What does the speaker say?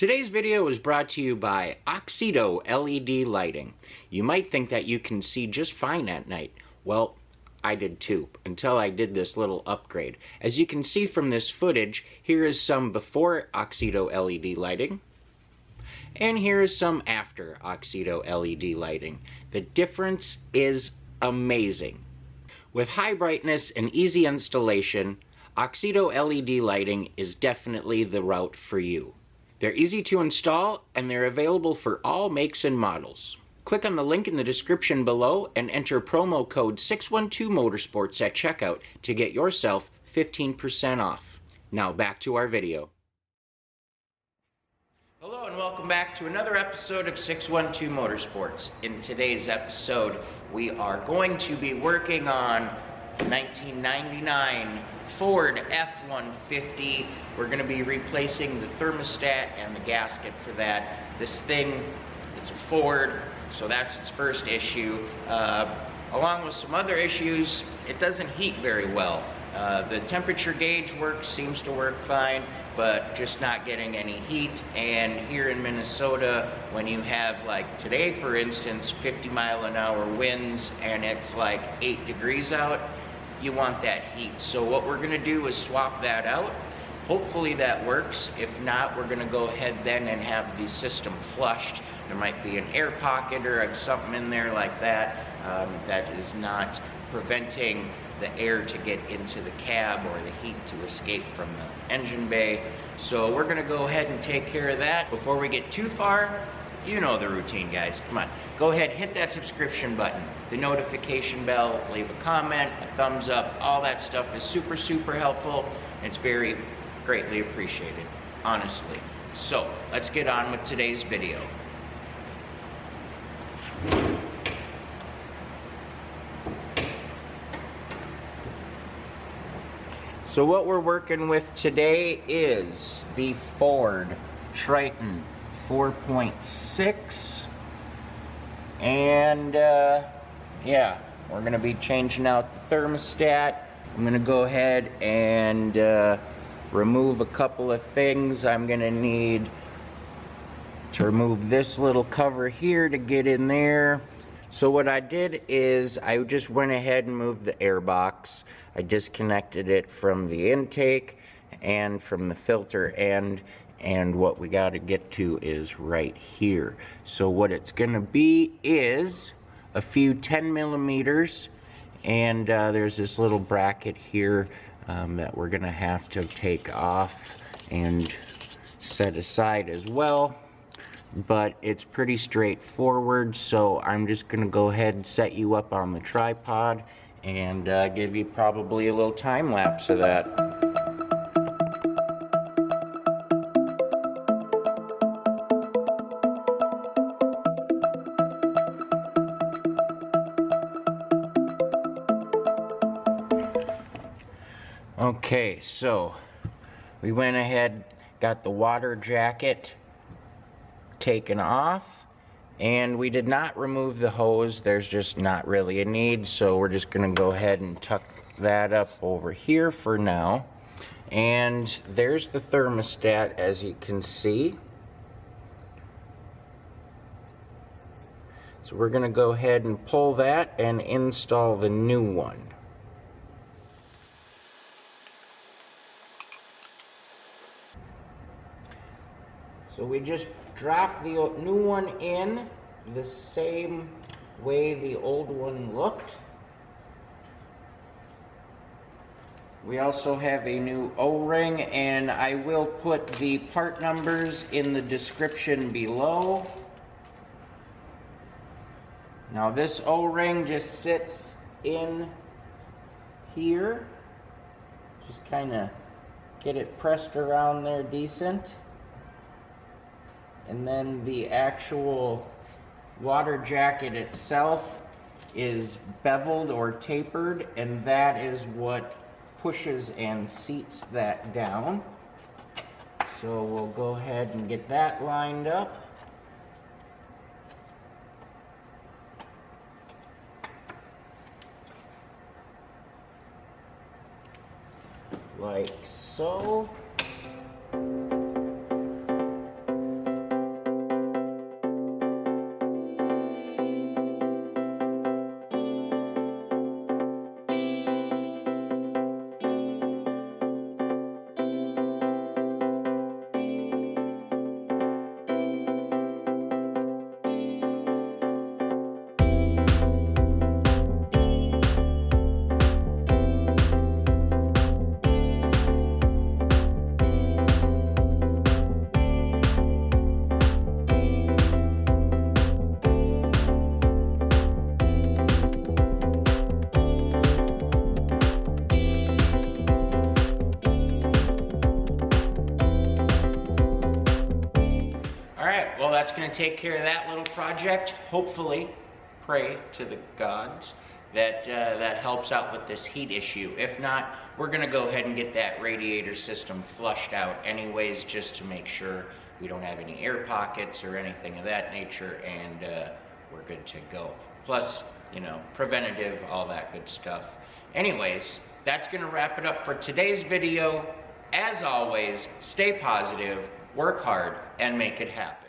Today's video is brought to you by Oxedo LED lighting. You might think that you can see just fine at night. Well, I did too, until I did this little upgrade. As you can see from this footage, here is some before Oxedo LED lighting, and here is some after Oxedo LED lighting. The difference is amazing. With high brightness and easy installation, Oxedo LED lighting is definitely the route for you. They're easy to install, and they're available for all makes and models. Click on the link in the description below and enter promo code 612motorsports at checkout to get yourself 15% off. Now back to our video. Hello and welcome back to another episode of 612 Motorsports. In today's episode, we are going to be working on 1999 Ford F150. We're going to be replacing the thermostat and the gasket for that. This thing, it's a Ford, so that's its first issue. Along with some other issues, it doesn't heat very well. The temperature gauge seems to work fine, but just not getting any heat. And here in Minnesota, when you have, like today for instance, 50-mile-an-hour winds and it's like 8 degrees out, you want that heat. So what we're gonna do is swap that out. Hopefully that works. If not, we're gonna go ahead then and have the system flushed. There might be an air pocket or something in there like that that is not preventing the air to get into the cab or the heat to escape from the engine bay. So we're gonna go ahead and take care of that. Before we get too far, you know the routine, guys. Come on, go ahead, hit that subscription button, the notification bell, leave a comment, a thumbs up. All that stuff is super, super helpful. It's very greatly appreciated, honestly. So let's get on with today's video. So what we're working with today is the Ford Triton 4.6, and yeah, we're gonna be changing out the thermostat. I'm gonna go ahead and remove a couple of things. I'm gonna need to remove this little cover here to get in there. So what I did is I just went ahead and moved the air box. I disconnected it from the intake and from the filter end, and what we got to get to is right here. So what it's gonna be is a few 10 millimeters, and there's this little bracket here that we're gonna have to take off and set aside as well. But it's pretty straightforward, so I'm just gonna go ahead and set you up on the tripod and give you probably a little time lapse of that. Okay, so we went ahead, got the water jacket taken off, and we did not remove the hose. There's just not really a need, so we're just gonna go ahead and tuck that up over here for now. And there's the thermostat, as you can see. So we're gonna go ahead and pull that and install the new one. So we just drop the new one in the same way the old one looked. We also have a new O-ring, and I will put the part numbers in the description below. Now this O-ring just sits in here. Just kind of get it pressed around there decent. And then the actual water jacket itself is beveled or tapered, and that is what pushes and seats that down. So we'll go ahead and get that lined up. Like so. right, well, that's going to take care of that little project. Hopefully, pray to the gods that that helps out with this heat issue. If not, we're going to go ahead and get that radiator system flushed out anyways, just to make sure we don't have any air pockets or anything of that nature, and we're good to go. Plus, you know, preventative, all that good stuff. Anyways, that's going to wrap it up for today's video. As always, stay positive, work hard, and make it happen.